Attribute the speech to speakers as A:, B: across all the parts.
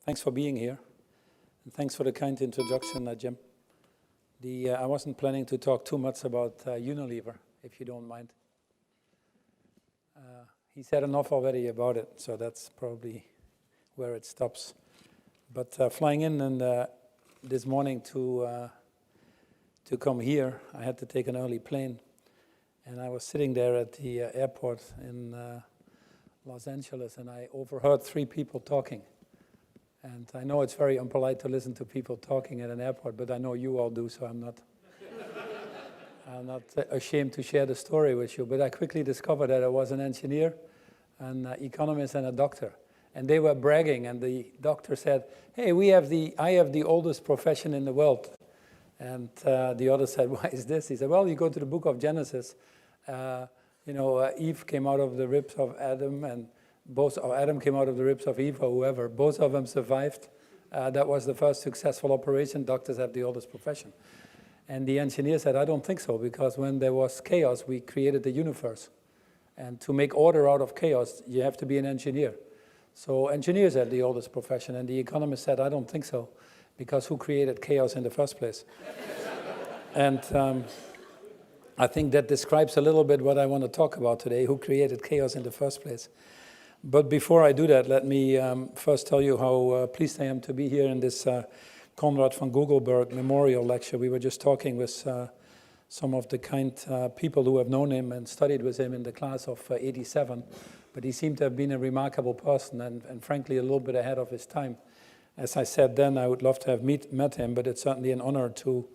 A: Thanks for being here, and thanks for the kind introduction, Jim. I wasn't planning to talk too much about Unilever, if you don't mind. He said enough already about it, so that's probably where it stops. But flying in and this morning to come here, I had to take an early plane, and I was sitting there at the airport in Los Angeles, and I overheard 3 people talking. And I know it's very impolite to listen to people talking at an airport, but I know you all do, so I'm not ashamed to share the story with you. But I quickly discovered that I was an engineer, an economist, and a doctor. And they were bragging, and the doctor said, "Hey, I have the oldest profession in the world." And the other said, "Why is this?" He said, "Well, you go to the book of Genesis. Eve came out of the ribs of Adam, and Adam came out of the ribs of Eve, or whoever. Both of them survived. That was the first successful operation. Doctors have the oldest profession." And the engineer said, "I don't think so, because when there was chaos, we created the universe. And to make order out of chaos, you have to be an engineer. So engineers have the oldest profession." And the economist said, "I don't think so, because who created chaos in the first place?" And I think that describes a little bit what I want to talk about today, who created chaos in the first place. But before I do that, let me first tell you how pleased I am to be here in this Konrad von Guggenberg Memorial Lecture. We were just talking with some of the kind people who have known him and studied with him in the class of '87. But he seemed to have been a remarkable person and frankly, a little bit ahead of his time. As I said then, I would love to have met him, but it's certainly an honor to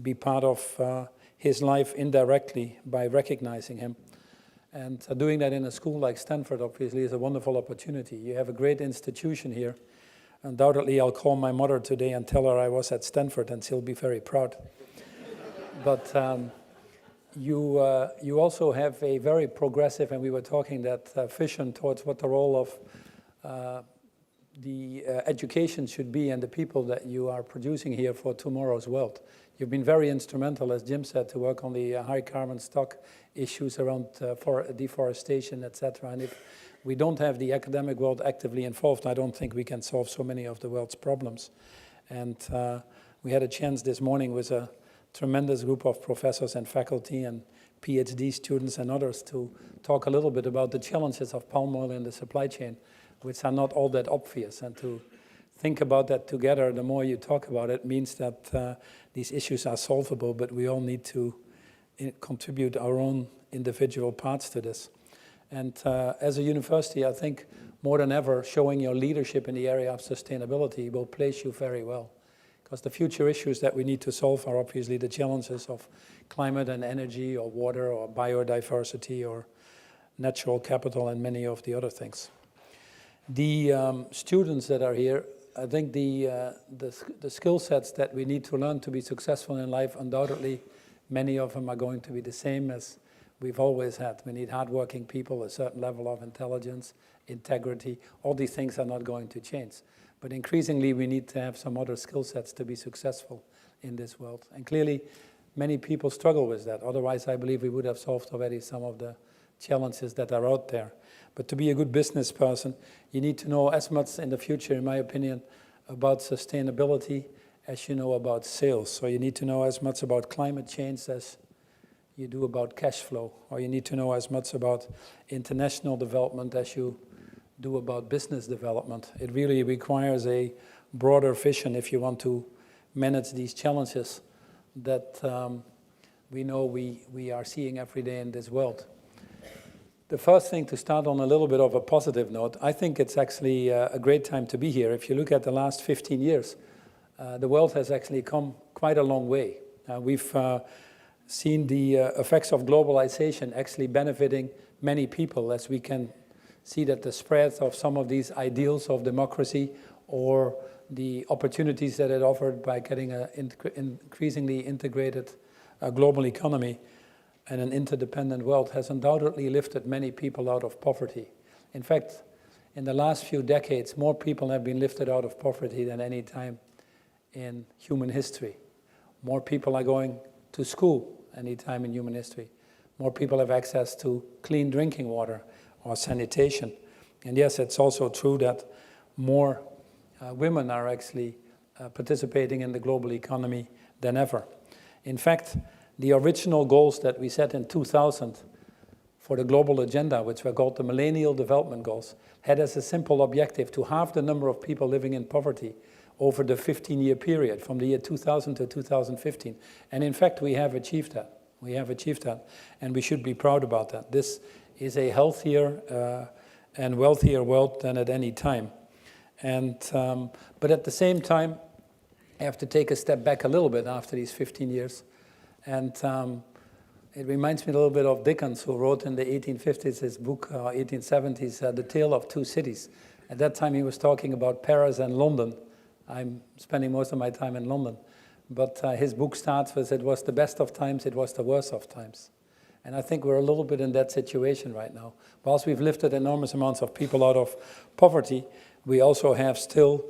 A: be part of his life indirectly by recognizing him. And doing that in a school like Stanford, obviously, is a wonderful opportunity. You have a great institution here. Undoubtedly, I'll call my mother today and tell her I was at Stanford, and she'll be very proud. But you also have a very progressive, and we were talking that vision towards what the role of the education should be and the people that you are producing here for tomorrow's world. You've been very instrumental, as Jim said, to work on the high carbon stock issues around deforestation, etc. And if we don't have the academic world actively involved, I don't think we can solve so many of the world's problems. And we had a chance this morning with a tremendous group of professors and faculty and PhD students and others to talk a little bit about the challenges of palm oil in the supply chain, which are not all that obvious. And to think about that together, the more you talk about it, means that these issues are solvable, but we all need to contribute our own individual parts to this. And as a university, I think more than ever, showing your leadership in the area of sustainability will place you very well. Because the future issues that we need to solve are obviously the challenges of climate and energy, or water, or biodiversity, or natural capital, and many of the other things. The students that are here, I think the skill sets that we need to learn to be successful in life, undoubtedly, many of them are going to be the same as we've always had. We need hardworking people, a certain level of intelligence, integrity. All these things are not going to change. But increasingly, we need to have some other skill sets to be successful in this world. And clearly, many people struggle with that. Otherwise, I believe we would have solved already some of the challenges that are out there. But to be a good business person, you need to know as much in the future, in my opinion, about sustainability as you know about sales. So you need to know as much about climate change as you do about cash flow, or you need to know as much about international development as you do about business development. It really requires a broader vision if you want to manage these challenges that we know we are seeing every day in this world. The first thing, to start on a little bit of a positive note, I think it's actually a great time to be here. If you look at the last 15 years, the world has actually come quite a long way. We've seen the effects of globalization actually benefiting many people, as we can see that the spread of some of these ideals of democracy, or the opportunities that it offered by getting an increasingly integrated global economy and an interdependent world, has undoubtedly lifted many people out of poverty. In fact, in the last few decades, more people have been lifted out of poverty than any time in human history. More people are going to school any time in human history. More people have access to clean drinking water or sanitation. And yes, it's also true that more women are actually participating in the global economy than ever. In fact, the original goals that we set in 2000 for the global agenda, which were called the Millennial Development Goals, had as a simple objective to halve the number of people living in poverty over the 15-year period, from the year 2000 to 2015. And in fact, we have achieved that. We have achieved that, and we should be proud about that. This is a healthier and wealthier world than at any time. And, but at the same time, I have to take a step back a little bit after these 15 years. And it reminds me a little bit of Dickens, who wrote in the 1850s his book, 1870s, The Tale of Two Cities. At that time, he was talking about Paris and London. I'm spending most of my time in London. But his book starts with, it was the best of times, it was the worst of times. And I think we're a little bit in that situation right now. Whilst we've lifted enormous amounts of people out of poverty, we also have still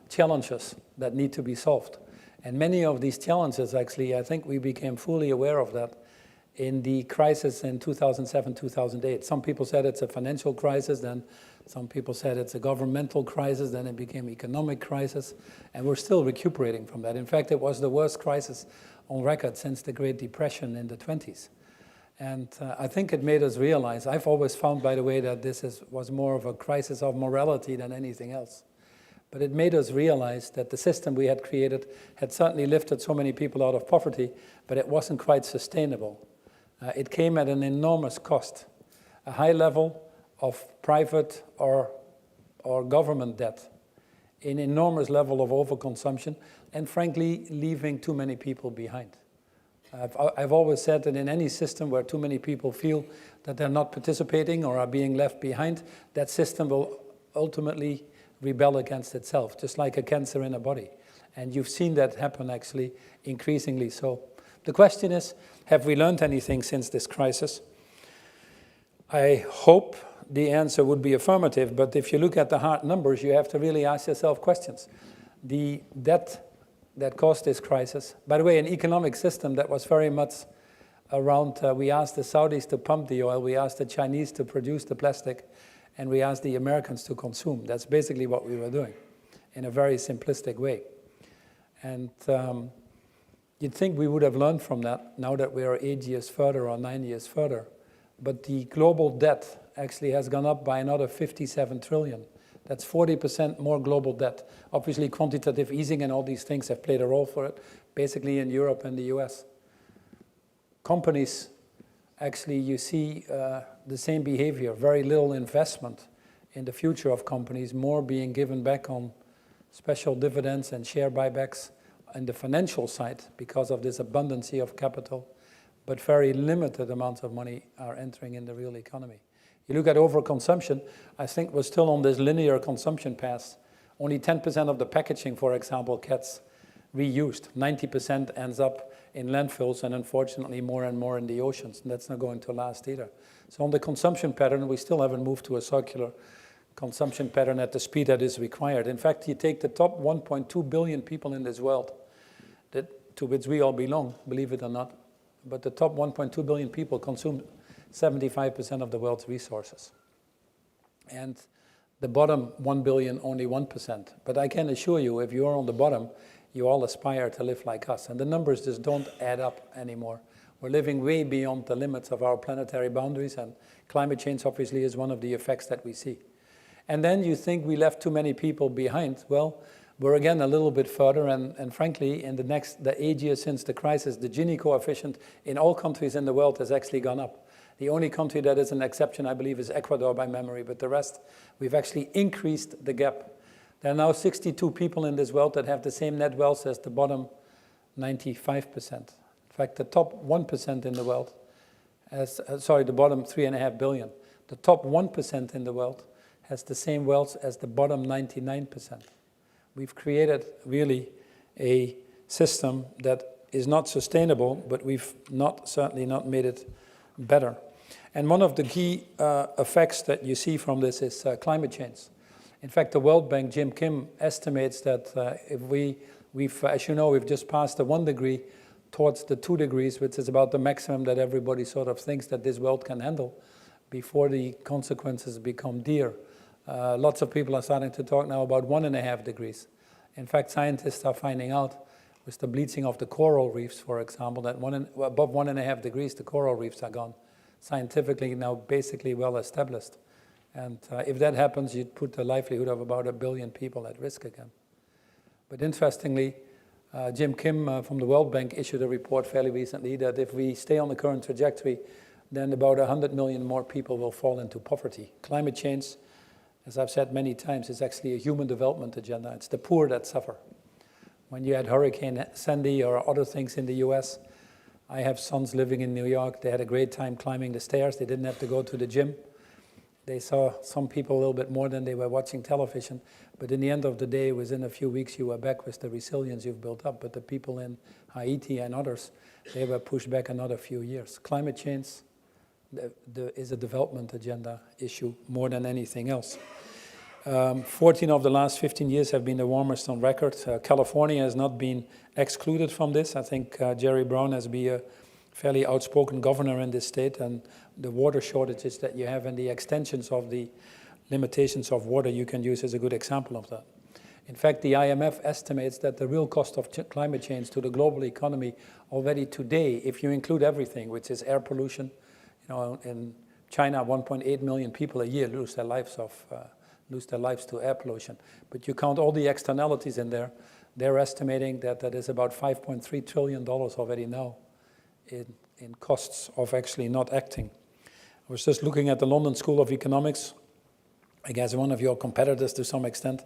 A: challenges that need to be solved. And many of these challenges, actually, I think we became fully aware of that in the crisis in 2007, 2008. Some people said it's a financial crisis, then some people said it's a governmental crisis, then it became economic crisis, and we're still recuperating from that. In fact, it was the worst crisis on record since the Great Depression in the 20s. And I think it made us realize, I've always found, by the way, that this was more of a crisis of morality than anything else. But it made us realize that the system we had created had certainly lifted so many people out of poverty, but it wasn't quite sustainable. It came at an enormous cost, a high level of private or government debt, an enormous level of overconsumption, and frankly, leaving too many people behind. I've always said that in any system where too many people feel that they're not participating or are being left behind, that system will ultimately rebel against itself, just like a cancer in a body. And you've seen that happen, actually, increasingly so. The question is, have we learned anything since this crisis? I hope the answer would be affirmative, but if you look at the hard numbers, you have to really ask yourself questions. The debt that caused this crisis, by the way, an economic system that was very much around, we asked the Saudis to pump the oil, we asked the Chinese to produce the plastic, and we asked the Americans to consume. That's basically what we were doing in a very simplistic way. And you'd think we would have learned from that now that we are 8 years further or 9 years further. But the global debt actually has gone up by another 57 trillion. That's 40% more global debt. Obviously, quantitative easing and all these things have played a role for it, basically in Europe and the US. Companies, actually, you see the same behavior, very little investment in the future of companies, more being given back on special dividends and share buybacks on the financial side because of this abundance of capital, but very limited amounts of money are entering in the real economy. You look at overconsumption, I think we're still on this linear consumption path. Only 10% of the packaging, for example, gets reused. 90% ends up in landfills, and unfortunately more and more in the oceans, and that's not going to last either. So on the consumption pattern, we still haven't moved to a circular consumption pattern at the speed that is required. In fact, you take the top 1.2 billion people in this world, to which we all belong, believe it or not, but the top 1.2 billion people consume 75% of the world's resources. And the bottom 1 billion, only 1%. But I can assure you, if you're on the bottom, you all aspire to live like us. And the numbers just don't add up anymore. We're living way beyond the limits of our planetary boundaries, and climate change obviously is one of the effects that we see. And then you think we left too many people behind. Well, we're again a little bit further, and frankly, in the 8 years since the crisis, the Gini coefficient in all countries in the world has actually gone up. The only country that is an exception, I believe, is Ecuador by memory, but the rest, we've actually increased the gap. There are now 62 people in this world that have the same net wealth as the bottom 95%. In fact, the top 1% in the world, the bottom 3.5 billion, the top 1% in the world has the same wealth as the bottom 99%. We've created really a system that is not sustainable, but we've certainly not made it better. And one of the key effects that you see from this is climate change. In fact, the World Bank, Jim Kim, estimates that if we've, as you know, we've just passed the 1 degree towards the 2 degrees, which is about the maximum that everybody sort of thinks that this world can handle before the consequences become dire. Lots of people are starting to talk now about 1.5 degrees. In fact, scientists are finding out with the bleaching of the coral reefs, for example, that above 1.5 degrees, the coral reefs are gone. Scientifically now basically well established. And if that happens, you'd put the livelihood of about 1 billion people at risk again. But interestingly, Jim Kim from the World Bank issued a report fairly recently that if we stay on the current trajectory, then about 100 million more people will fall into poverty. Climate change, as I've said many times, is actually a human development agenda. It's the poor that suffer. When you had Hurricane Sandy or other things in the US, I have sons living in New York. They had a great time climbing the stairs. They didn't have to go to the gym. They saw some people a little bit more than they were watching television. But in the end of the day, within a few weeks, you were back with the resilience you've built up. But the people in Haiti and others, they were pushed back another few years. Climate change is a development agenda issue more than anything else. 14 of the last 15 years have been the warmest on record. California has not been excluded from this. I think Jerry Brown has been a fairly outspoken governor in this state, and the water shortages that you have and the extensions of the limitations of water you can use is a good example of that. In fact, the IMF estimates that the real cost of climate change to the global economy already today, if you include everything, which is air pollution, in China, 1.8 million people a year lose their lives to air pollution. But you count all the externalities in there, they're estimating that that is about $5.3 trillion already now in costs of actually not acting. I was just looking at the London School of Economics, I guess one of your competitors to some extent,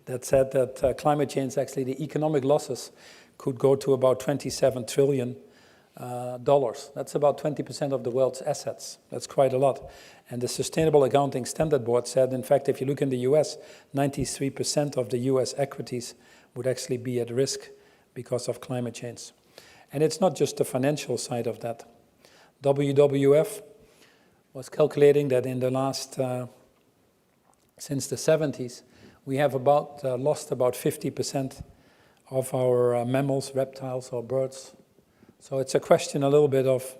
A: that said that climate change, actually the economic losses could go to about $27 trillion. That's about 20% of the world's assets. That's quite a lot. And the Sustainable Accounting Standard Board said, in fact, if you look in the US, 93% of the US equities would actually be at risk because of climate change. And it's not just the financial side of that. WWF was calculating that in the last, since the 70s, we have lost about 50% of our mammals, reptiles, or birds. So it's a question a little bit of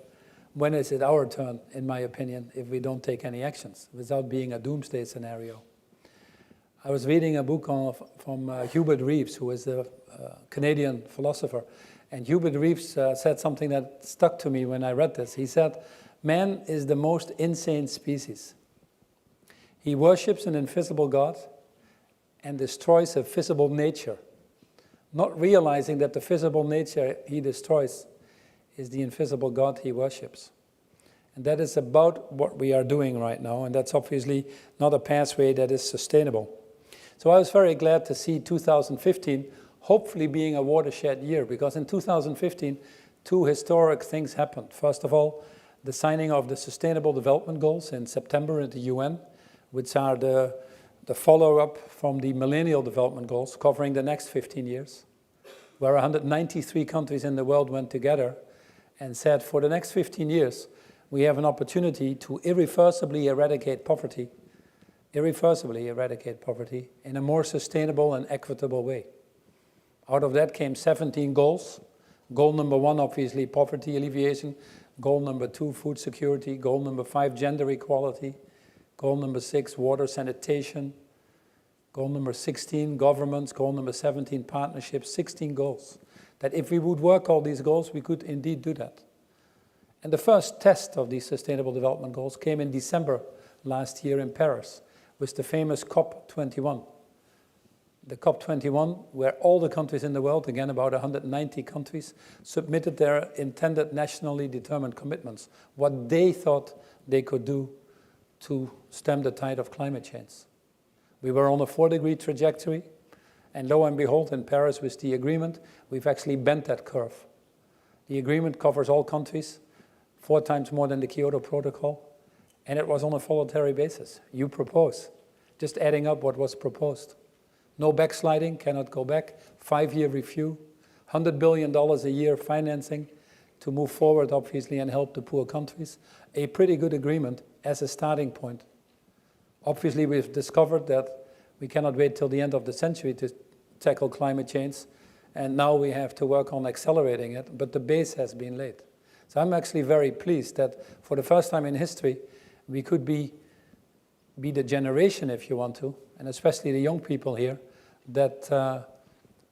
A: when is it our turn, in my opinion, if we don't take any actions, without being a doomsday scenario. I was reading a book from Hubert Reeves, who is a Canadian philosopher, and Hubert Reeves said something that stuck to me when I read this. He said, man is the most insane species. He worships an invisible God and destroys a visible nature, not realizing that the visible nature he destroys is the invisible God he worships. And that is about what we are doing right now, and that's obviously not a pathway that is sustainable. So I was very glad to see 2015 hopefully being a watershed year, because in 2015, two historic things happened. First of all, the signing of the Sustainable Development Goals in September at the UN, which are the follow-up from the Millennial Development Goals covering the next 15 years, where 193 countries in the world went together and said, for the next 15 years, we have an opportunity to irreversibly eradicate poverty in a more sustainable and equitable way. Out of that came 17 goals. Goal number 1, obviously, poverty alleviation. Goal number 2, food security. Goal number 5, gender equality. Goal number 6, water sanitation. Goal number 16, governments. Goal number 17, partnerships. 16 goals. That if we would work all these goals, we could indeed do that. And the first test of these Sustainable Development Goals came in December last year in Paris with the famous COP21. The COP21, where all the countries in the world, again about 190 countries, submitted their intended nationally determined commitments, what they thought they could do to stem the tide of climate change. We were on a 4-degree trajectory, and lo and behold, in Paris with the agreement, we've actually bent that curve. The agreement covers all countries, 4 times more than the Kyoto Protocol, and it was on a voluntary basis. You propose, just adding up what was proposed. No backsliding, cannot go back, 5-year review, $100 billion a year financing to move forward, obviously, and help the poor countries. A pretty good agreement as a starting point. Obviously, we've discovered that we cannot wait till the end of the century to tackle climate change, and now we have to work on accelerating it, but the base has been laid. So I'm actually very pleased that for the first time in history, we could be be the generation, if you want to, and especially the young people here, that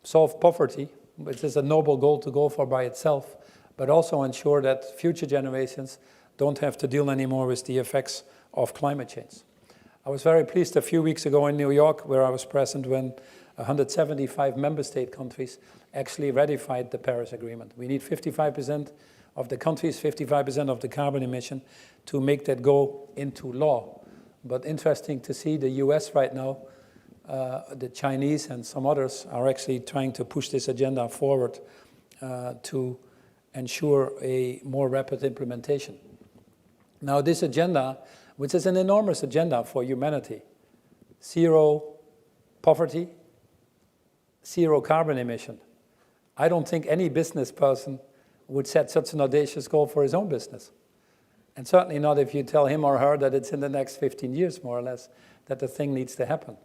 A: solve poverty, which is a noble goal to go for by itself, but also ensure that future generations don't have to deal anymore with the effects of climate change. I was very pleased a few weeks ago in New York, where I was present when 175 member state countries actually ratified the Paris Agreement. We need 55% of the countries, 55% of the carbon emission to make that go into law. But interesting to see the US right now, the Chinese and some others are actually trying to push this agenda forward to ensure a more rapid implementation. Now this agenda, which is an enormous agenda for humanity, zero poverty, zero carbon emission. I don't think any business person would set such an audacious goal for his own business. And certainly not if you tell him or her that it's in the next 15 years, more or less, that the thing needs to happen.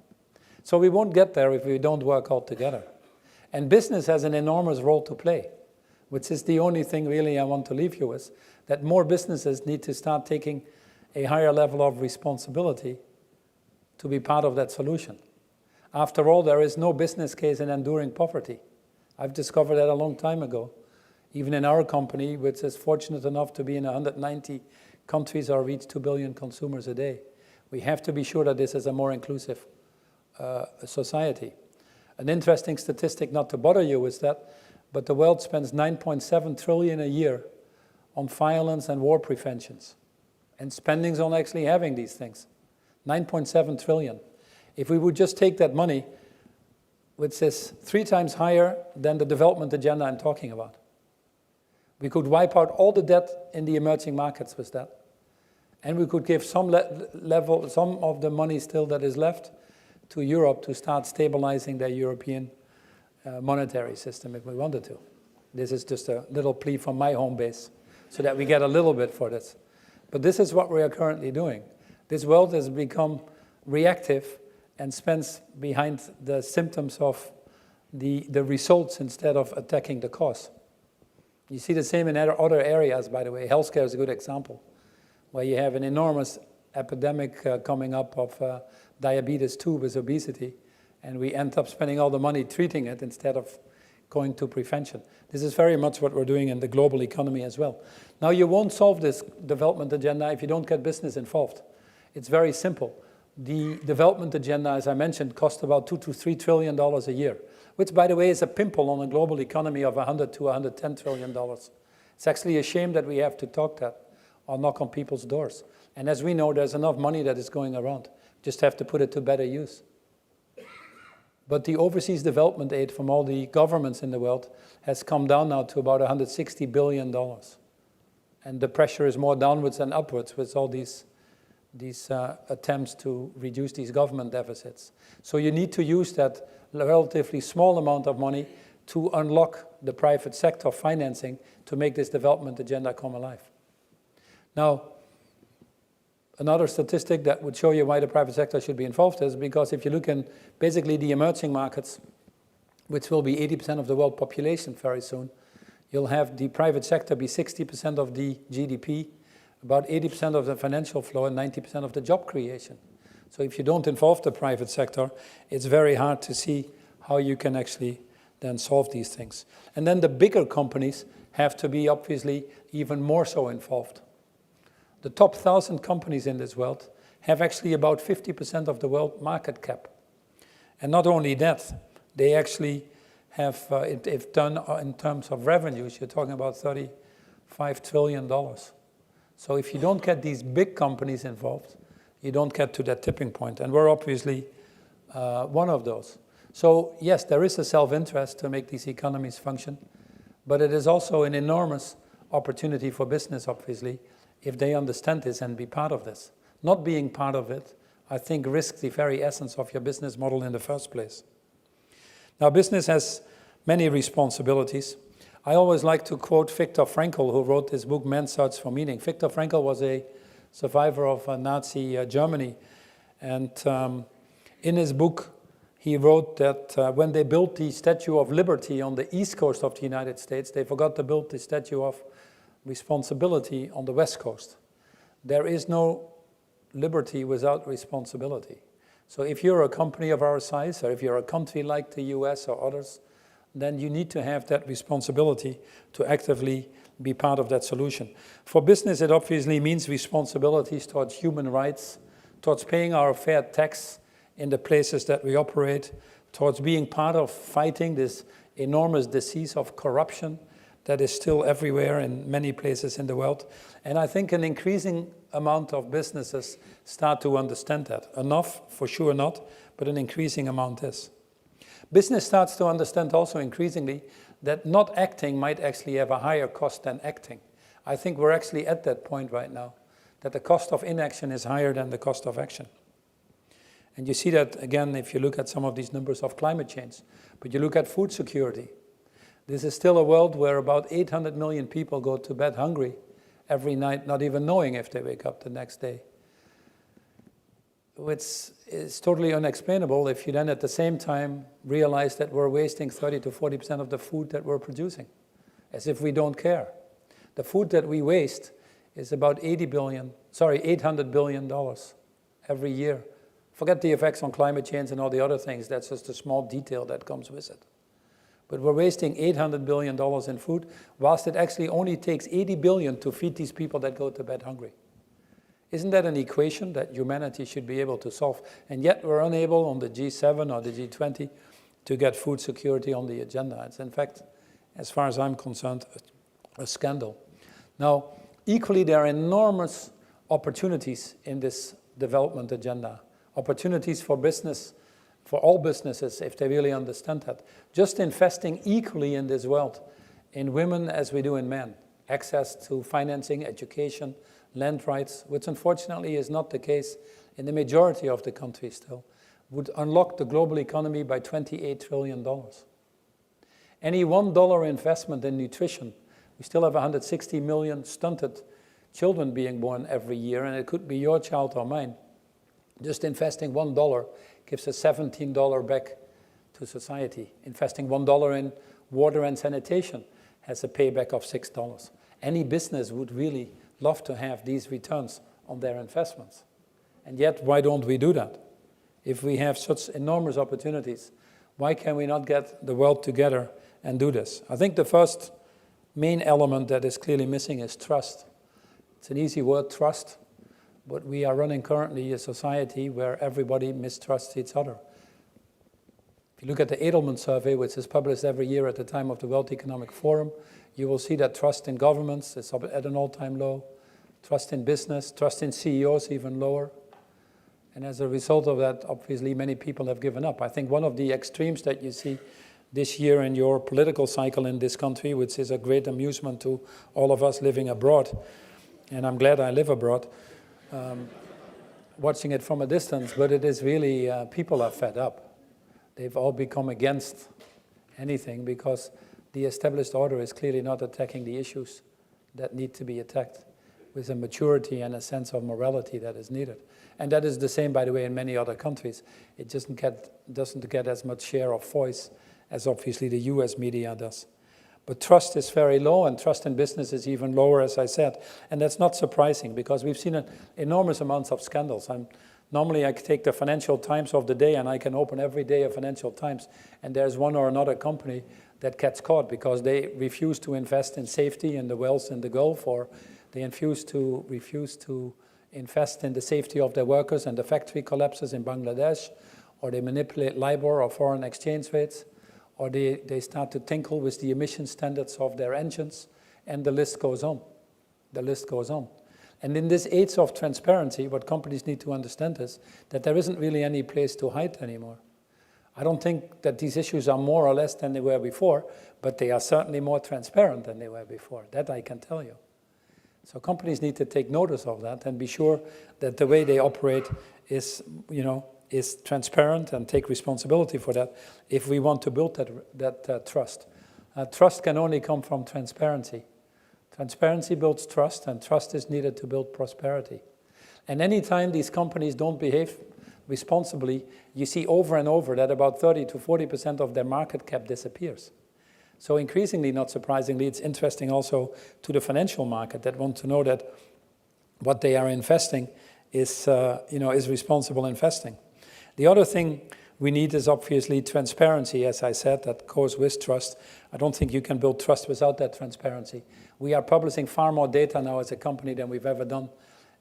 A: So we won't get there if we don't work all together. And business has an enormous role to play, which is the only thing really I want to leave you with, that more businesses need to start taking a higher level of responsibility to be part of that solution. After all, there is no business case in enduring poverty. I've discovered that a long time ago. Even in our company, which is fortunate enough to be in 190 countries or reach 2 billion consumers a day, we have to be sure that this is a more inclusive society. An interesting statistic, not to bother you with that, but the world spends 9.7 trillion a year on violence and war preventions, and spendings on actually having these things. 9.7 trillion. If we would just take that money, which is 3 times higher than the development agenda I'm talking about, we could wipe out all the debt in the emerging markets with that. And we could give some of the money still that is left to Europe to start stabilizing their European monetary system if we wanted to. This is just a little plea from my home base so that we get a little bit for this. But this is what we are currently doing. This world has become reactive and spends behind the symptoms of the results instead of attacking the cause. You see the same in other areas, by the way. Healthcare is a good example, where you have an enormous epidemic coming up of diabetes 2 with obesity, and we end up spending all the money treating it instead of going to prevention. This is very much what we're doing in the global economy as well. Now, you won't solve this development agenda if you don't get business involved. It's very simple. The development agenda, as I mentioned, costs about $2 to $3 trillion a year, which, by the way, is a pimple on a global economy of $100 to $110 trillion. It's actually a shame that we have to talk that or knock on people's doors. And as we know, there's enough money that is going around. Just have to put it to better use. But the overseas development aid from all the governments in the world has come down now to about $160 billion. And the pressure is more downwards than upwards with all these attempts to reduce these government deficits. So you need to use that relatively small amount of money to unlock the private sector financing to make this development agenda come alive. Now, another statistic that would show you why the private sector should be involved is because if you look in basically the emerging markets, which will be 80% of the world population very soon, you'll have the private sector be 60% of the GDP, about 80% of the financial flow, and 90% of the job creation. So if you don't involve the private sector, it's very hard to see how you can actually then solve these things. And then the bigger companies have to be obviously even more so involved. The top 1,000 companies in this world have actually about 50% of the world market cap. And not only that, they actually have, if done in terms of revenues, you're talking about $35 trillion. So if you don't get these big companies involved, you don't get to that tipping point. And we're obviously one of those. So yes, there is a self-interest to make these economies function, but it is also an enormous opportunity for business, obviously, if they understand this and be part of this. Not being part of it, I think, risks the very essence of your business model in the first place. Now, business has many responsibilities. I always like to quote Viktor Frankl, who wrote this book, Man's Search for Meaning. Viktor Frankl was a survivor of Nazi Germany. And in his book, he wrote that when they built the Statue of Liberty on the east coast of the United States, they forgot to build the Statue of Responsibility on the west coast. There is no liberty without responsibility. So if you're a company of our size, or if you're a country like the US or others, then you need to have that responsibility to actively be part of that solution. For business, it obviously means responsibilities towards human rights, towards paying our fair tax in the places that we operate, towards being part of fighting this enormous disease of corruption that is still everywhere in many places in the world. And I think an increasing amount of businesses start to understand that. Enough, for sure not, but an increasing amount is. Business starts to understand also increasingly that not acting might actually have a higher cost than acting. I think we're actually at that point right now, that the cost of inaction is higher than the cost of action. And you see that, again, if you look at some of these numbers of climate change. But you look at food security. This is still a world where about 800 million people go to bed hungry every night, not even knowing if they wake up the next day. It's totally unexplainable if you then at the same time realize that we're wasting 30 to 40% of the food that we're producing, as if we don't care. The food that we waste is about $800 billion every year. Forget the effects on climate change and all the other things. That's just a small detail that comes with it. But we're wasting $800 billion in food, whilst it actually only takes 80 billion to feed these people that go to bed hungry. Isn't that an equation that humanity should be able to solve? And yet we're unable on the G7 or the G20 to get food security on the agenda. It's in fact, as far as I'm concerned, a scandal. Now, equally, there are enormous opportunities in this development agenda. Opportunities for business, for all businesses, if they really understand that. Just investing equally in this world, in women as we do in men. Access to financing, education, land rights, which unfortunately is not the case in the majority of the countries still, would unlock the global economy by $28 trillion. Any $1 investment in nutrition, we still have 160 million stunted children being born every year, and it could be your child or mine. Just investing $1 gives us $17 back to society. Investing $1 in water and sanitation has a payback of $6. Any business would really love to have these returns on their investments. And yet, why don't we do that? If we have such enormous opportunities, why can we not get the world together and do this? I think the first main element that is clearly missing is trust. It's an easy word, trust. But we are running currently a society where everybody mistrusts each other. If you look at the Edelman survey, which is published every year at the time of the World Economic Forum, you will see that trust in governments is at an all-time low. Trust in business, trust in CEOs even lower. And as a result of that, obviously, many people have given up. I think one of the extremes that you see this year in your political cycle in this country, which is a great amusement to all of us living abroad, and I'm glad I live abroad, watching it from a distance, but it is really, people are fed up. They've all become against anything because the established order is clearly not attacking the issues that need to be attacked with a maturity and a sense of morality that is needed. And that is the same, by the way, in many other countries. It doesn't get as much share of voice as obviously the US media does. But trust is very low, and trust in business is even lower, as I said. And that's not surprising, because we've seen enormous amounts of scandals. Normally, I take the Financial Times of the day, and I can open every day a Financial Times, and there's one or another company that gets caught because they refuse to invest in safety in the wells in the Gulf, or they refuse to invest in the safety of their workers, and the factory collapses in Bangladesh, or they manipulate LIBOR or foreign exchange rates, or they start to tinkle with the emission standards of their engines, and the list goes on. The list goes on. And in this age of transparency, what companies need to understand is that there isn't really any place to hide anymore. I don't think that these issues are more or less than they were before, but they are certainly more transparent than they were before. That I can tell you. So companies need to take notice of that and be sure that the way they operate is transparent and take responsibility for that if we want to build that trust. Trust can only come from transparency. Transparency builds trust, and trust is needed to build prosperity. And anytime these companies don't behave responsibly, you see over and over that about 30 to 40% of their market cap disappears. So increasingly, not surprisingly, it's interesting also to the financial market that want to know that what they are investing is responsible investing. The other thing we need is obviously transparency, as I said, that goes with trust. I don't think you can build trust without that transparency. We are publishing far more data now as a company than we've ever done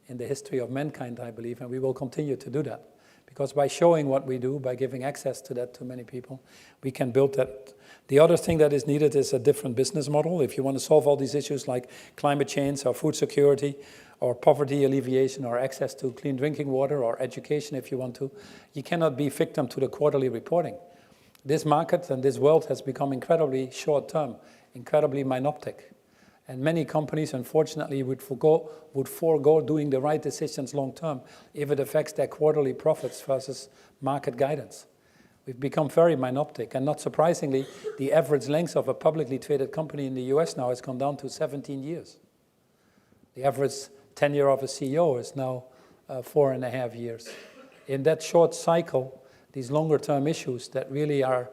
A: in the history of mankind, I believe, and we will continue to do that. Because by showing what we do, by giving access to that to many people, we can build that. The other thing that is needed is a different business model. If you want to solve all these issues like climate change or food security or poverty alleviation or access to clean drinking water or education if you want to, you cannot be victim to the quarterly reporting. This market and this world has become incredibly short-term, incredibly myopic. And many companies, unfortunately, would forego doing the right decisions long-term if it affects their quarterly profits versus market guidance. We've become very myopic. And not surprisingly, the average length of a publicly traded company in the US now has gone down to 17 years. The average tenure of a CEO is now 4.5 years. In that short cycle, these longer-term issues that really are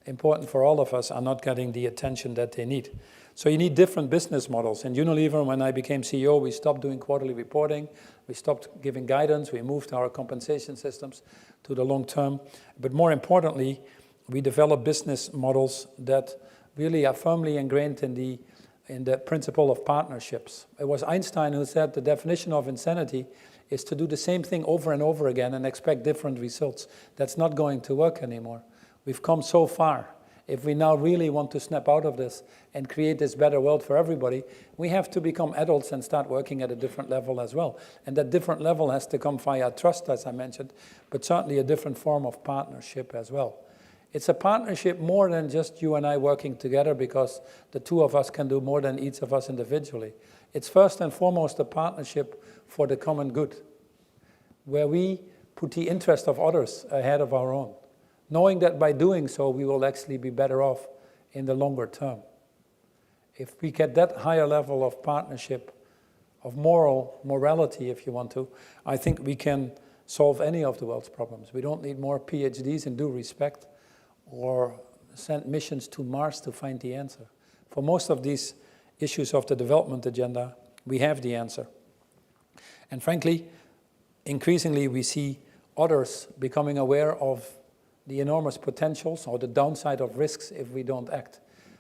A: important for all of us are not getting the attention that they need. So you need different business models. In Unilever, when I became CEO, we stopped doing quarterly reporting. We stopped giving guidance. We moved our compensation systems to the long term. But more importantly, we developed business models that really are firmly ingrained in the principle of partnerships. It was Einstein who said the definition of insanity is to do the same thing over and over again and expect different results. That's not going to work anymore. We've come so far. If we now really want to snap out of this and create this better world for everybody, we have to become adults and start working at a different level as well. And that different level has to come via trust, as I mentioned, but certainly a different form of partnership as well. It's a partnership more than just you and I working together because the two of us can do more than each of us individually. It's first and foremost a partnership for the common good, where we put the interest of others ahead of our own, knowing that by doing so, we will actually be better off in the longer term. If we get that higher level of partnership, of morality, if you want to, I think we can solve any of the world's problems. We don't need more PhDs in due respect or send missions to Mars to find the answer. For most of these issues of the development agenda, we have the answer. And frankly, increasingly we see others becoming aware of the enormous potentials or the downside of risks if we don't act.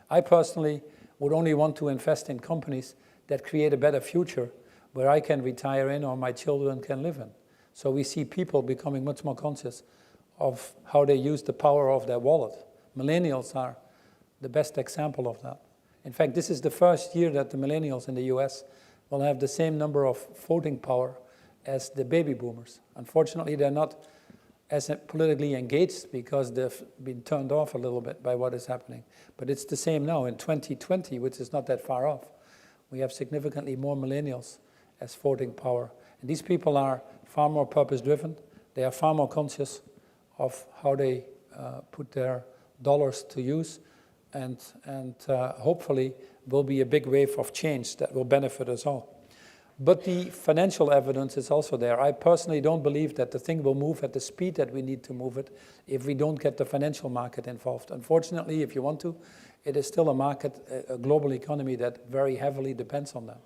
A: I personally would only want to invest in companies that create a better future where I can retire in or my children can live in. So we see people becoming much more conscious of how they use the power of their wallet. Millennials are the best example of that. In fact, this is the first year that the millennials in the US will have the same number of voting power as the baby boomers. Unfortunately, they're not as politically engaged because they've been turned off a little bit by what is happening. But it's the same now in 2020, which is not that far off. We have significantly more millennials as voting power. And these people are far more purpose-driven. They are far more conscious of how they put their dollars to use. And hopefully will be a big wave of change that will benefit us all. But the financial evidence is also there. I personally don't believe that the thing will move at the speed that we need to move it if we don't get the financial market involved. Unfortunately, if you want to, it is still a market, a global economy that very heavily depends on that.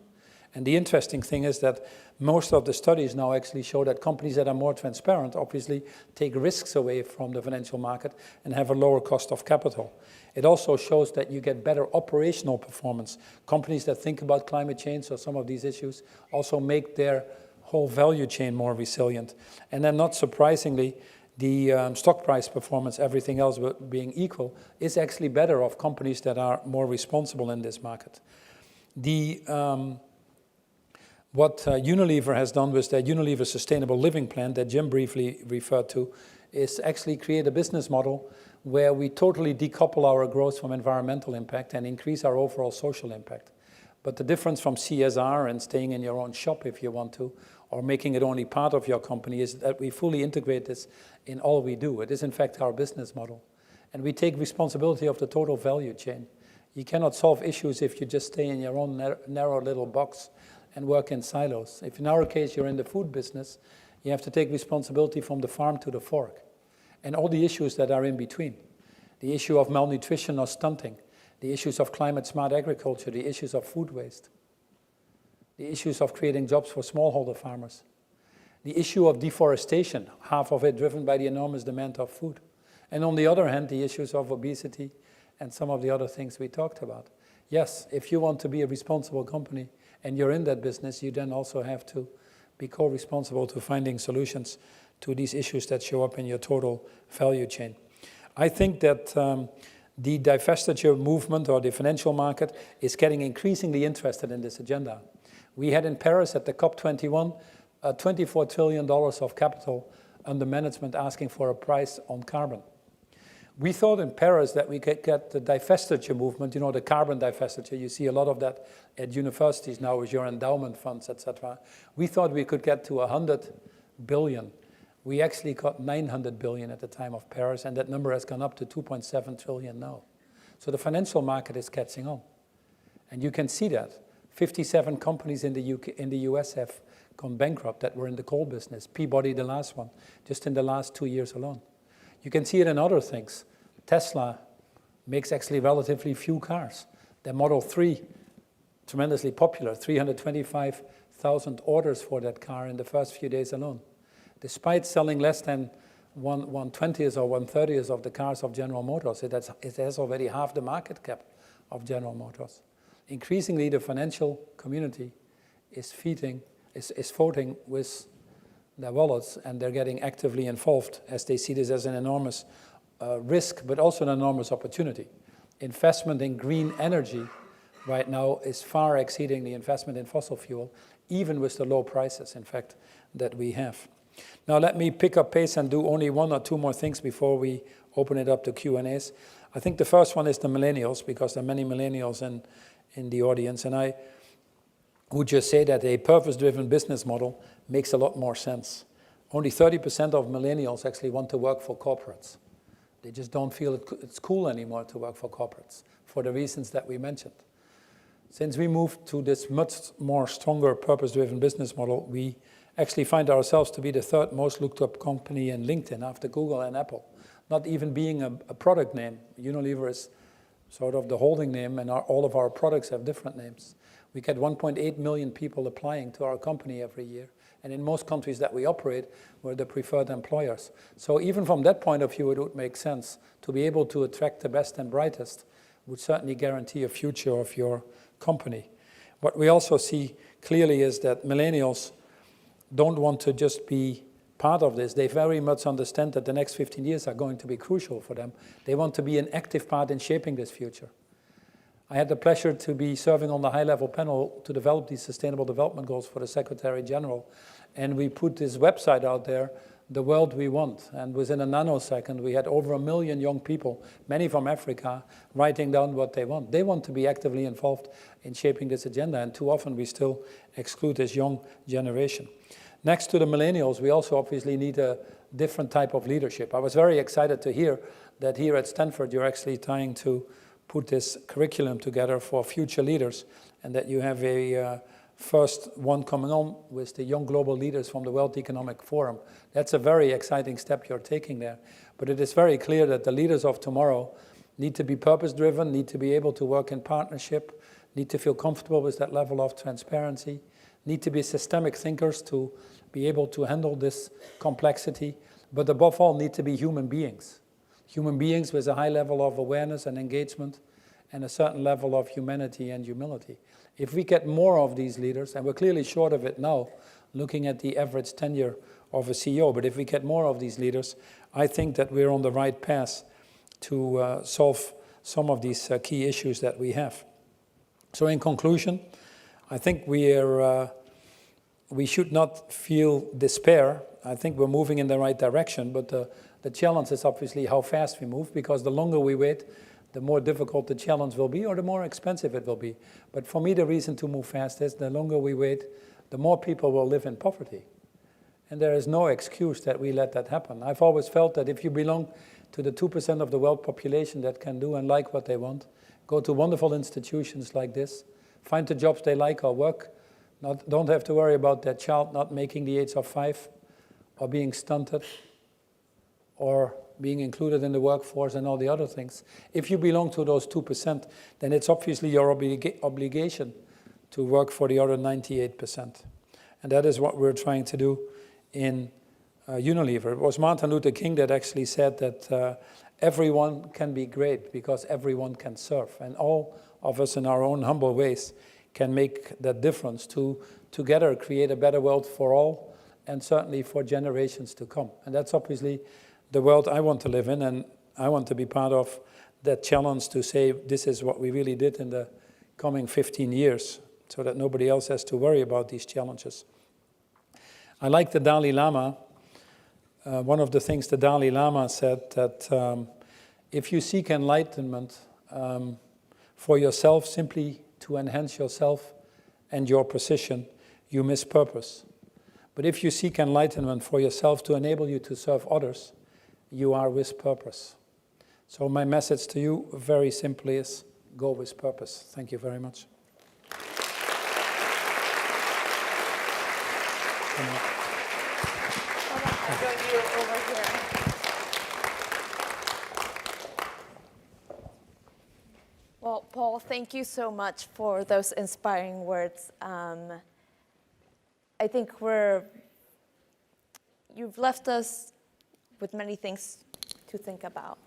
A: And the interesting thing is that most of the studies now actually show that companies that are more transparent obviously take risks away from the financial market and have a lower cost of capital. It also shows that you get better operational performance. Companies that think about climate change or some of these issues also make their whole value chain more resilient. And then not surprisingly, the stock price performance, everything else being equal, is actually better of companies that are more responsible in this market. What Unilever has done with their Unilever Sustainable Living Plan that Jim briefly referred to is actually create a business model where we totally decouple our growth from environmental impact and increase our overall social impact. But the difference from CSR and staying in your own shop if you want to, or making it only part of your company, is that we fully integrate this in all we do. It is in fact our business model. And we take responsibility of the total value chain. You cannot solve issues if you just stay in your own narrow little box and work in silos. If in our case you're in the food business, you have to take responsibility from the farm to the fork. And all the issues that are in between. The issue of malnutrition or stunting, the issues of climate-smart agriculture, the issues of food waste, the issues of creating jobs for smallholder farmers. The issue of deforestation, half of it driven by the enormous demand of food. And on the other hand, the issues of obesity and some of the other things we talked about. Yes, if you want to be a responsible company and you're in that business, you then also have to be co-responsible to finding solutions to these issues that show up in your total value chain. I think that the divestiture movement or the financial market is getting increasingly interested in this agenda. We had in Paris at the COP21 $24 trillion of capital under management asking for a price on carbon. We thought in Paris that we could get the divestiture movement, you know, the carbon divestiture. You see a lot of that at universities now with your endowment funds, etc. We thought we could get to 100 billion. We actually got 900 billion at the time of Paris, and that number has gone up to 2.7 trillion now. So the financial market is catching on. And you can see that. 57 companies in the US have gone bankrupt that were in the coal business. Peabody, the last one, just in the last 2 years alone. You can see it in other things. Tesla makes actually relatively few cars. Their Model 3, tremendously popular, 325,000 orders for that car in the first few days alone. Despite selling less than 1/20th or 1/30th of the cars of General Motors, it has already half the market cap of General Motors. Increasingly, the financial community is voting with their wallets, and they're getting actively involved as they see this as an enormous risk, but also an enormous opportunity. Investment in green energy right now is far exceeding the investment in fossil fuel, even with the low prices, in fact, that we have. Now let me pick up pace and do only one or two more things before we open it up to Q&As. I think the first one is the millennials, because there are many millennials in the audience, and I would just say that a purpose-driven business model makes a lot more sense. Only 30% of millennials actually want to work for corporates. They just don't feel it's cool anymore to work for corporates for the reasons that we mentioned. Since we moved to this much more stronger purpose-driven business model, we actually find ourselves to be the third most looked up company in LinkedIn after Google and Apple, not even being a product name. Unilever is sort of the holding name, and all of our products have different names. We get 1.8 million people applying to our company every year. And in most countries that we operate, we're the preferred employers. So even from that point of view, it would make sense to be able to attract the best and brightest, would certainly guarantee a future of your company. What we also see clearly is that millennials don't want to just be part of this. They very much understand that the next 15 years are going to be crucial for them. They want to be an active part in shaping this future. I had the pleasure to be serving on the high-level panel to develop these Sustainable Development Goals for the Secretary General. And we put this website out there, The World We Want. And within a nanosecond, we had over 1 million young people, many from Africa, writing down what they want. They want to be actively involved in shaping this agenda. And too often, we still exclude this young generation. Next to the millennials, we also obviously need a different type of leadership. I was very excited to hear that here at Stanford, you're actually trying to put this curriculum together for future leaders, and that you have a first one coming on with the young global leaders from the World Economic Forum. That's a very exciting step you're taking there. But it is very clear that the leaders of tomorrow need to be purpose-driven, need to be able to work in partnership, need to feel comfortable with that level of transparency, need to be systemic thinkers to be able to handle this complexity, but above all need to be human beings. Human beings with a high level of awareness and engagement and a certain level of humanity and humility. If we get more of these leaders, and we're clearly short of it now, looking at the average tenure of a CEO, but if we get more of these leaders, I think that we're on the right path to solve some of these key issues that we have. So in conclusion, I think we should not feel despair. I think we're moving in the right direction, but the challenge is obviously how fast we move, because the longer we wait, the more difficult the challenge will be, or the more expensive it will be. But for me, the reason to move fast is the longer we wait, the more people will live in poverty. And there is no excuse that we let that happen. I've always felt that if you belong to the 2% of the world population that can do and like what they want, go to wonderful institutions like this, find the jobs they like or work, don't have to worry about their child not making the age of 5 or being stunted or being included in the workforce and all the other things. If you belong to those 2%, then it's obviously your obligation to work for the other 98%. And that is what we're trying to do in Unilever. It was Martin Luther King that actually said that everyone can be great because everyone can serve. And all of us in our own humble ways can make that difference to together create a better world for all and certainly for generations to come. And that's obviously the world I want to live in, and I want to be part of that challenge to say this is what we really did in the coming 15 years so that nobody else has to worry about these challenges. I like the Dalai Lama. One of the things the Dalai Lama said that if you seek enlightenment for yourself simply to enhance yourself and your position, you miss purpose. But if you seek enlightenment for yourself to enable you to serve others, you are with purpose. So my message to you very simply is go with purpose. Thank you very much.
B: I'll join you over here. Well, Paul, thank you so much for those inspiring words. I think you've left us with many things to think about.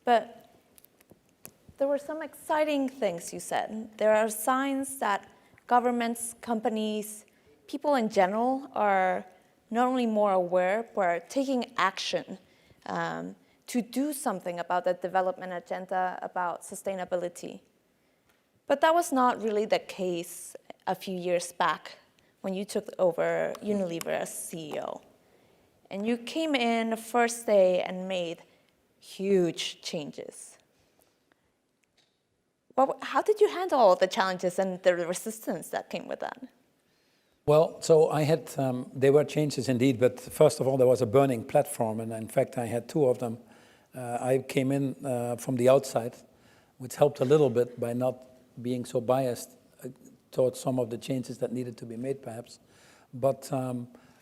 B: But there were some exciting things you said. There are signs that governments, companies, people in general are not only more aware, but are taking action to do something about the development agenda, about sustainability. But that was not really the case a few years back when you took over Unilever as CEO. And you came in the first day and made huge changes. But how did you handle all the challenges and the resistance that came with that?
A: Well, so I had, there were changes indeed, but first of all, there was a burning platform, and in fact, I had two of them. I came in from the outside, which helped a little bit by not being so biased towards some of the changes that needed to be made, perhaps. But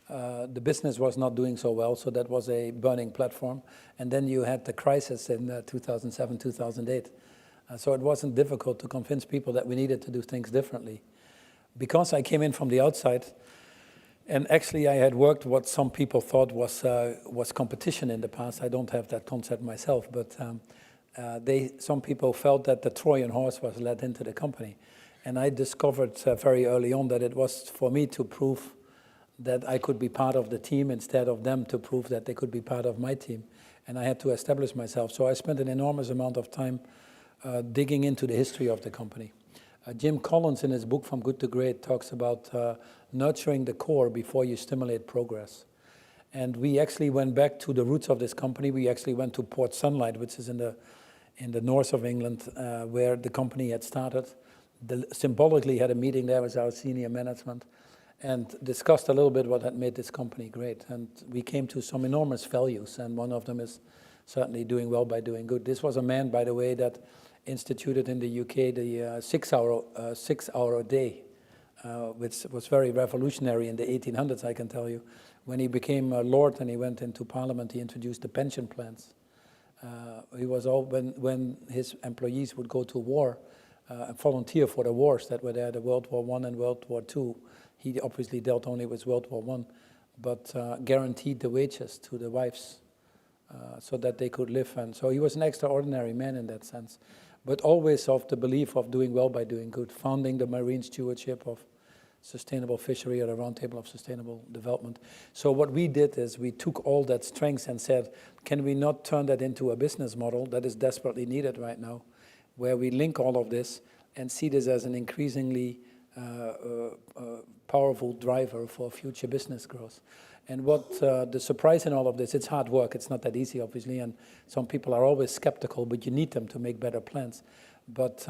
A: the business was not doing so well, so that was a burning platform. And then you had the crisis in 2007, 2008. So it wasn't difficult to convince people that we needed to do things differently. Because I came in from the outside, and actually I had worked what some people thought was competition in the past. I don't have that concept myself, but some people felt that the Trojan horse was led into the company. And I discovered very early on that it was for me to prove that I could be part of the team instead of them to prove that they could be part of my team. And I had to establish myself. So I spent an enormous amount of time digging into the history of the company. Jim Collins, in his book From Good to Great, talks about nurturing the core before you stimulate progress. And we actually went back to the roots of this company. We actually went to Port Sunlight, which is in the north of England, where the company had started. Symbolically had a meeting there with our senior management and discussed a little bit what had made this company great. And we came to some enormous values, and one of them is certainly doing well by doing good. This was a man, by the way, that instituted in the UK the 6 hour a day, which was very revolutionary in the 1800s, I can tell you. When he became a lord and he went into parliament, he introduced the pension plans. When his employees would go to war and volunteer for the wars that were there, the World War I and World War II, he obviously dealt only with World War I, but guaranteed the wages to the wives so that they could live. And so he was an extraordinary man in that sense, but always of the belief of doing well by doing good, founding the marine stewardship of sustainable fishery or the Roundtable of Sustainable Development. So what we did is we took all that strength and said, can we not turn that into a business model that is desperately needed right now, where we link all of this and see this as an increasingly powerful driver for future business growth. And what the surprise in all of this, it's hard work, it's not that easy obviously, and some people are always skeptical, but you need them to make better plans. But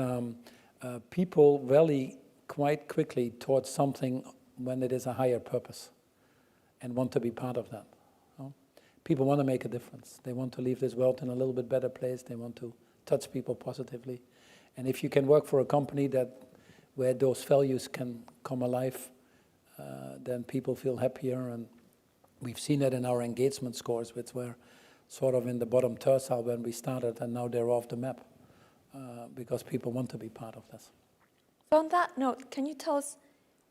A: people rally quite quickly towards something when it is a higher purpose and want to be part of that. People want to make a difference. They want to leave this world in a little bit better place. They want to touch people positively. And if you can work for a company where those values can come alive, then people feel happier. And we've seen that in our engagement scores, which were sort of in the bottom tercile when we started, and now they're off the map because people want to be part of this.
B: On that note, can you tell us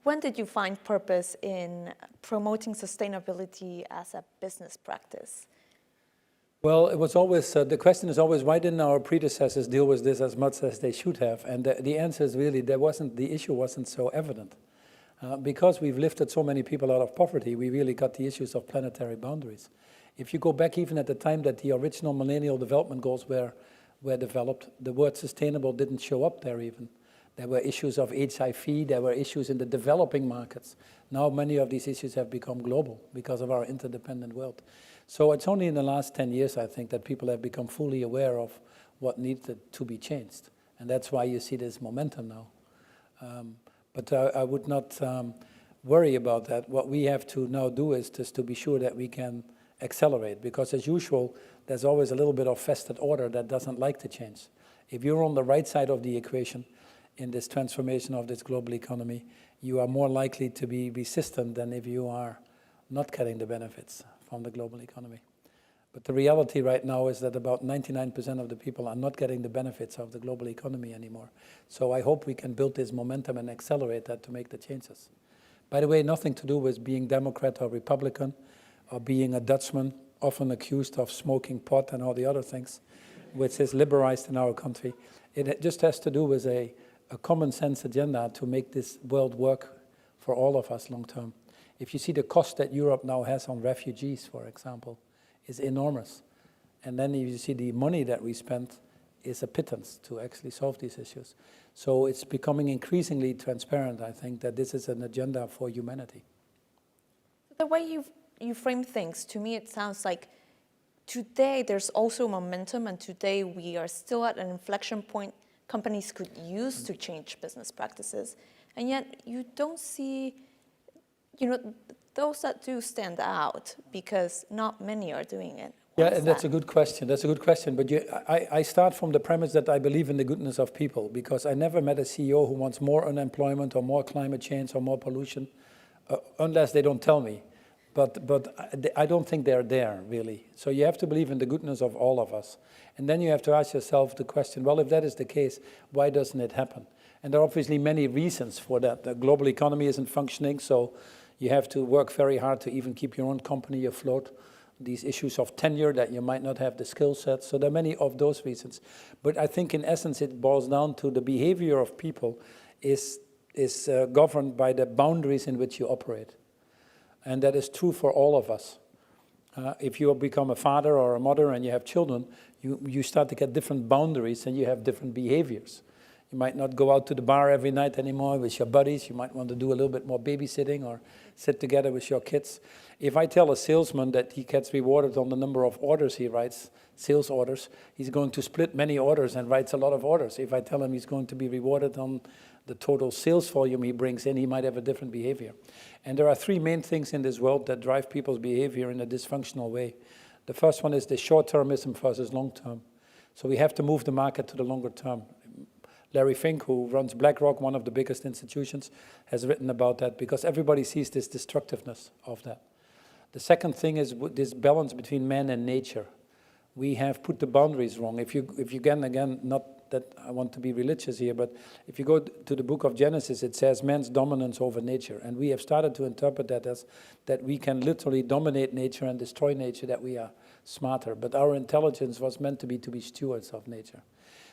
B: when did you find purpose in promoting sustainability as a business practice?
A: Well, it was always, the question is always, why didn't our predecessors deal with this as much as they should have? And the answer is really, the issue wasn't so evident. Because we've lifted so many people out of poverty, we really got the issues of planetary boundaries. If you go back even at the time that the original Millennial Development Goals were developed, the word sustainable didn't show up there even. There were issues of HIV, there were issues in the developing markets. Now many of these issues have become global because of our interdependent world. So it's only in the last 10 years, I think, that people have become fully aware of what needed to be changed. And that's why you see this momentum now. But I would not worry about that. What we have to now do is just to be sure that we can accelerate, because as usual, there's always a little bit of vested order that doesn't like to change. If you're on the right side of the equation in this transformation of this global economy, you are more likely to be resistant than if you are not getting the benefits from the global economy. But the reality right now is that about 99% of the people are not getting the benefits of the global economy anymore. So I hope we can build this momentum and accelerate that to make the changes. By the way, nothing to do with being Democrat or Republican or being a Dutchman, often accused of smoking pot and all the other things, which is liberalized in our country. It just has to do with a common sense agenda to make this world work for all of us long term. If you see the cost that Europe now has on refugees, for example, is enormous. And then if you see the money that we spend is a pittance to actually solve these issues. So it's becoming increasingly transparent, I think, that this is an agenda for humanity.
B: The way you frame things, to me it sounds like today there's also momentum, and today we are still at an inflection point companies could use to change business practices. And yet you don't see, those that do stand out, because not many are doing it.
A: Yeah, and that's a good question. That's a good question. But I start from the premise that I believe in the goodness of people, because I never met a CEO who wants more unemployment or more climate change or more pollution, unless they don't tell me. But I don't think they're there, really. So you have to believe in the goodness of all of us. And then you have to ask yourself the question, well, if that is the case, why doesn't it happen? And there are obviously many reasons for that. The global economy isn't functioning, so you have to work very hard to even keep your own company afloat. These issues of tenure, that you might not have the skill set. So there are many of those reasons. But I think in essence it boils down to the behavior of people is governed by the boundaries in which you operate. And that is true for all of us. If you become a father or a mother and you have children, you start to get different boundaries and you have different behaviors. You might not go out to the bar every night anymore with your buddies. You might want to do a little bit more babysitting or sit together with your kids. If I tell a salesman that he gets rewarded on the number of orders he writes, sales orders, he's going to split many orders and writes a lot of orders. If I tell him he's going to be rewarded on the total sales volume he brings in, he might have a different behavior. And there are three main things in this world that drive people's behavior in a dysfunctional way. The first one is the short-termism versus long-term. So we have to move the market to the longer term. Larry Fink, who runs BlackRock, one of the biggest institutions, has written about that because everybody sees this destructiveness of that. The second thing is this balance between man and nature. We have put the boundaries wrong. If you again, not that I want to be religious here, but if you go to the book of Genesis, it says man's dominance over nature. And we have started to interpret that as that we can literally dominate nature and destroy nature, that we are smarter. But our intelligence was meant to be stewards of nature.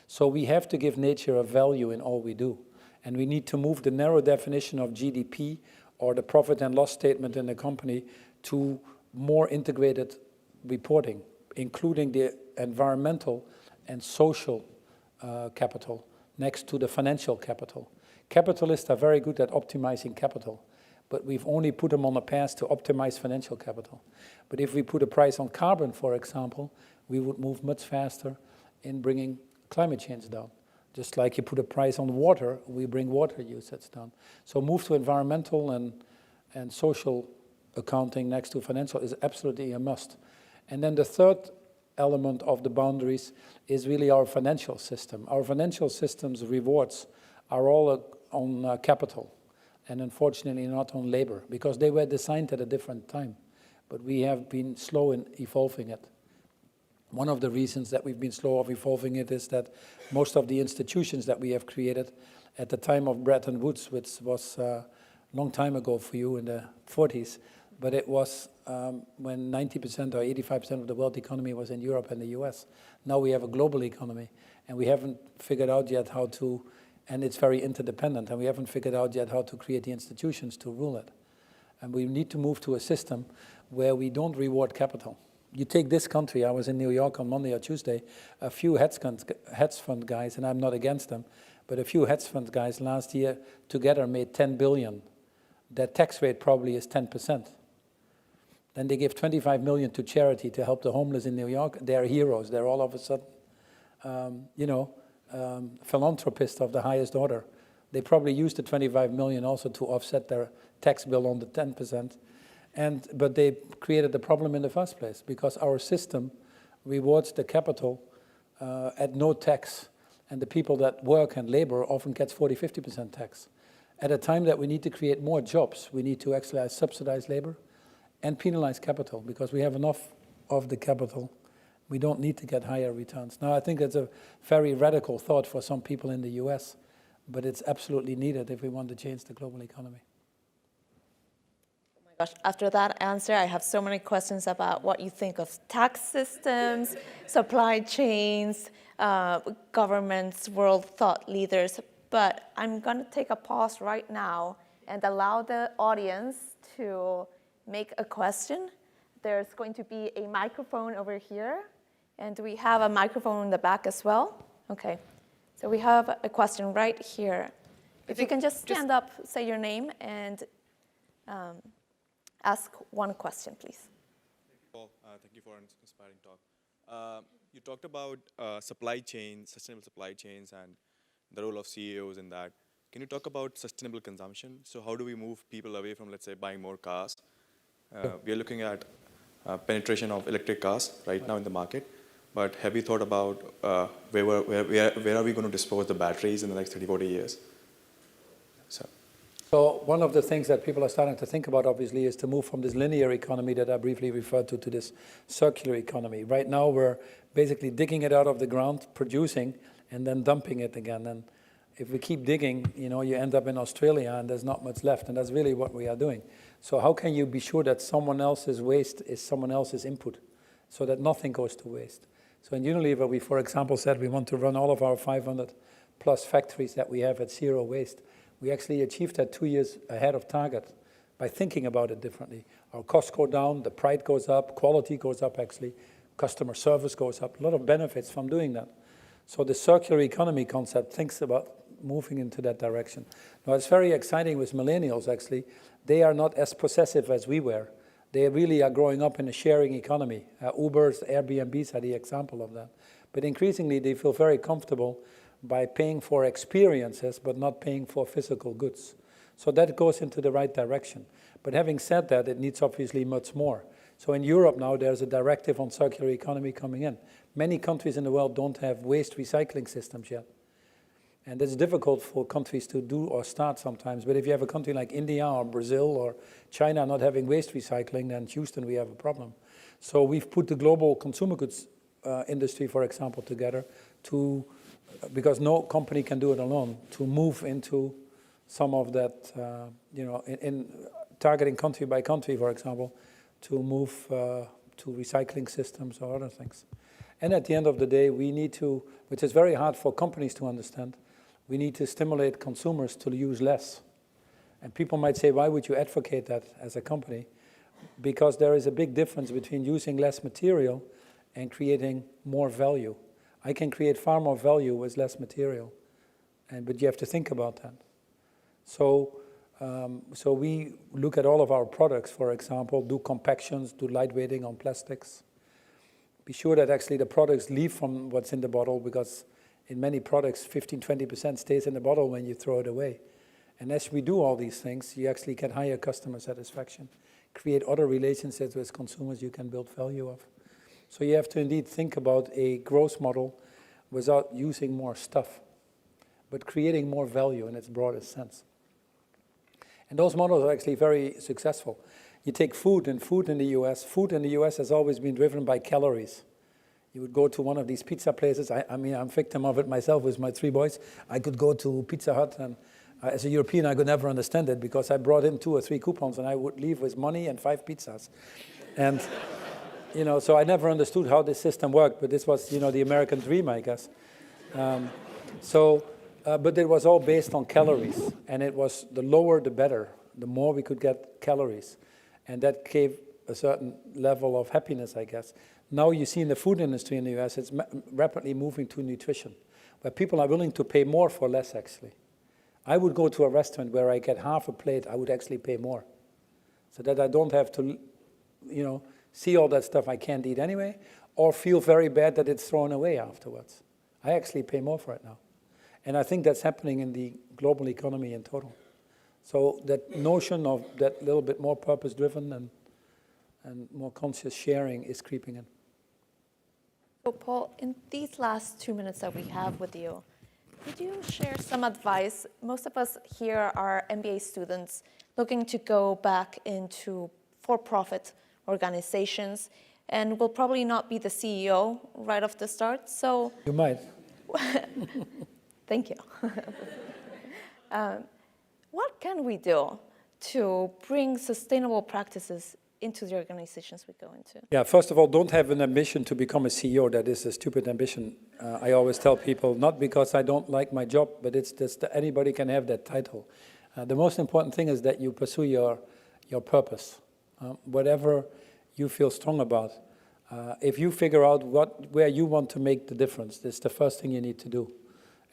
A: So we have to give nature a value in all we do. And we need to move the narrow definition of GDP or the profit and loss statement in the company to more integrated reporting, including the environmental and social capital next to the financial capital. Capitalists are very good at optimizing capital, but we've only put them on a path to optimize financial capital. But if we put a price on carbon, for example, we would move much faster in bringing climate change down. Just like you put a price on water, we bring water usage down. So move to environmental and social accounting next to financial is absolutely a must. And then the third element of the boundaries is really our financial system. Our financial system's rewards are all on capital, and unfortunately not on labor, because they were designed at a different time. But we have been slow in evolving it. One of the reasons that we've been slow of evolving it is that most of the institutions that we have created at the time of Bretton Woods, which was long time ago for you in the 40s, but it was when 90% or 85% of the world economy was in Europe and the US. Now we have a global economy, and we haven't figured out yet how to, and it's very interdependent, and we haven't figured out yet how to create the institutions to rule it. And we need to move to a system where we don't reward capital. You take this country, I was in New York on Monday or Tuesday, a few hedge fund guys, and I'm not against them, but a few hedge fund guys last year together made 10 billion. Their tax rate probably is 10%. Then they give 25 million to charity to help the homeless in New York. They're heroes. They're all of a sudden, philanthropists of the highest order. They probably used the 25 million also to offset their tax bill on the 10%. But they created the problem in the first place because our system rewards the capital at no tax. And the people that work and labor often gets 40–50% tax. At a time that we need to create more jobs, we need to actually subsidize labor and penalize capital because we have enough of the capital. We don't need to get higher returns. Now, I think that's a very radical thought for some people in the US, but it's absolutely needed if we want to change the global economy.
B: Oh my gosh, after that answer, I have so many questions about what you think of tax systems, supply chains, governments, world thought leaders. But I'm going to take a pause right now and allow the audience to make a question. There's going to be a microphone over here, and we have a microphone in the back as well. Okay, so we have a question right here. If you can just stand up, say your name, and ask one question, please.
C: Thank you, Paul. Thank you for an inspiring talk. You talked about supply chains, sustainable supply chains, and the role of CEOs in that. Can you talk about sustainable consumption? So how do we move people away from, let's say, buying more cars? We are looking at penetration of electric cars right now in the market. But have you thought about where are we going to dispose the batteries in the next 30, 40 years?
A: So one of the things that people are starting to think about, obviously, is to move from this linear economy that I briefly referred to this circular economy. Right now, we're basically digging it out of the ground, producing, and then dumping it again. And if we keep digging, you end up in Australia, and there's not much left. And that's really what we are doing. So how can you be sure that someone else's waste is someone else's input, so that nothing goes to waste? So in Unilever, we, for example, said we want to run all of our 500+ factories that we have at zero waste. We actually achieved that 2 years ahead of target by thinking about it differently. Our costs go down, the pride goes up, quality goes up actually, customer service goes up, a lot of benefits from doing that. So the circular economy concept thinks about moving into that direction. Now it's very exciting with millennials actually. They are not as possessive as we were. They really are growing up in a sharing economy. Ubers, Airbnbs are the example of that. But increasingly they feel very comfortable by paying for experiences, but not paying for physical goods. So that goes into the right direction. But having said that, it needs obviously much more. So in Europe now, there's a directive on circular economy coming in. Many countries in the world don't have waste recycling systems yet. And it's difficult for countries to do or start sometimes. But if you have a country like India or Brazil or China not having waste recycling, then Houston, we have a problem. So we've put the global consumer goods industry, for example, together to, because no company can do it alone, to move into some of that, in targeting country by country, for example, to move to recycling systems or other things. And at the end of the day, we need to, which is very hard for companies to understand, we need to stimulate consumers to use less. And people might say, why would you advocate that as a company? Because there is a big difference between using less material and creating more value. I can create far more value with less material, but you have to think about that. So we look at all of our products, for example, do compactions, do lightweighting on plastics. Be sure that actually the products leave from what's in the bottle, because in many products, 15–20% stays in the bottle when you throw it away. And as we do all these things, you actually get higher customer satisfaction, create other relationships with consumers you can build value of. So you have to indeed think about a growth model without using more stuff, but creating more value in its broadest sense. And those models are actually very successful. You take food in the US. Food in the US has always been driven by calories. You would go to one of these pizza places. I mean, I'm a victim of it myself with my 3 boys. I could go to Pizza Hut and As a European, I could never understand it because I brought in 2 or 3 coupons and I would leave with money and 5 pizzas. And, so I never understood how this system worked, but this was, the American dream, I guess. But it was all based on calories, and it was the lower the better, the more we could get calories. And that gave a certain level of happiness, I guess. Now you see in the food industry in the US, it's rapidly moving to nutrition, where people are willing to pay more for less, actually. I would go to a restaurant where I get half a plate, I would actually pay more. So that I don't have to, see all that stuff I can't eat anyway, or feel very bad that it's thrown away afterwards. I actually pay more for it now. And I think that's happening in the global economy in total. So that notion of that little bit more purpose-driven and more conscious sharing is creeping in.
B: So Paul, in these last 2 minutes that we have with you, could you share some advice? Most of us here are MBA students looking to go back into for-profit organizations, and will probably not be the CEO right off the start. So
A: you might.
B: Thank you. What can we do to bring sustainable practices into the organizations we go into?
A: Yeah, first of all, don't have an ambition to become a CEO. That is a stupid ambition. I always tell people, not because I don't like my job, but it's just that anybody can have that title. The most important thing is that you pursue your purpose, whatever you feel strong about. If you figure out where you want to make the difference, that's the first thing you need to do.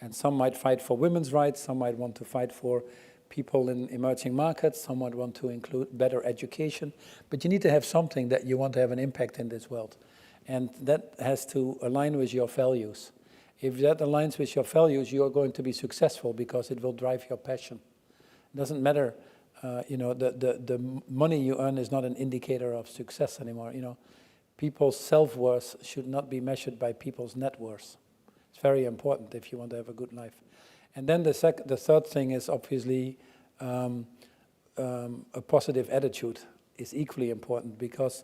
A: And some might fight for women's rights, some might want to fight for people in emerging markets, some might want to include better education, but you need to have something that you want to have an impact in this world. And that has to align with your values. If that aligns with your values, you are going to be successful because it will drive your passion. It doesn't matter, the money you earn is not an indicator of success anymore. People's self-worth should not be measured by people's net worth. It's very important if you want to have a good life. And then the third thing is obviously a positive attitude is equally important because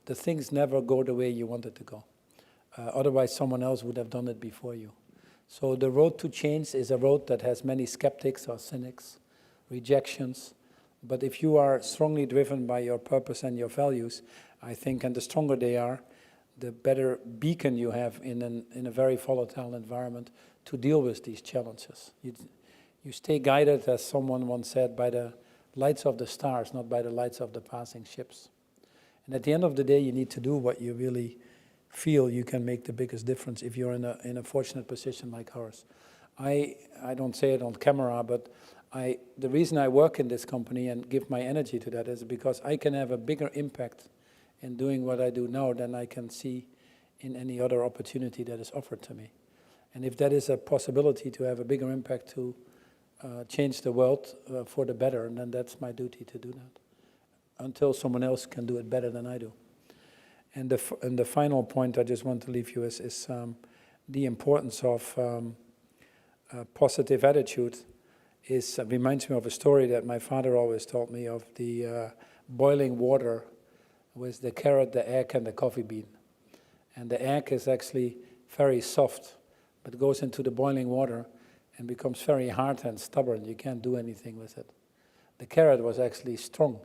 A: the things never go the way you want it to go. Otherwise, someone else would have done it before you. So the road to change is a road that has many skeptics or cynics, rejections. But if you are strongly driven by your purpose and your values, I think, and the stronger they are, the better beacon you have in a very volatile environment to deal with these challenges. You stay guided, as someone once said, by the lights of the stars, not by the lights of the passing ships. And at the end of the day, you need to do what you really feel you can make the biggest difference if you're in a fortunate position like ours. I don't say it on camera, but the reason I work in this company and give my energy to that is because I can have a bigger impact in doing what I do now than I can see in any other opportunity that is offered to me. And if that is a possibility to have a bigger impact to change the world for the better, then that's my duty to do that, until someone else can do it better than I do. And the final point I just want to leave you is the importance of positive attitude. Reminds me of a story that my father always told me of the boiling water with the carrot, the egg, and the coffee bean. And the egg is actually very soft, but goes into the boiling water and becomes very hard and stubborn. You can't do anything with it. The carrot was actually strong,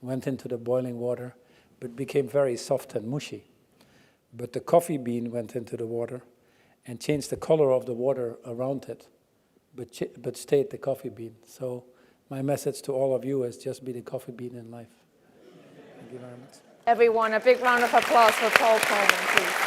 A: went into the boiling water, but became very soft and mushy. But the coffee bean went into the water and changed the color of the water around it, but stayed the coffee bean. So my message to all of you is just be the coffee bean in life. Thank you very much.
B: Everyone, a big round of applause for Paul Polman, please.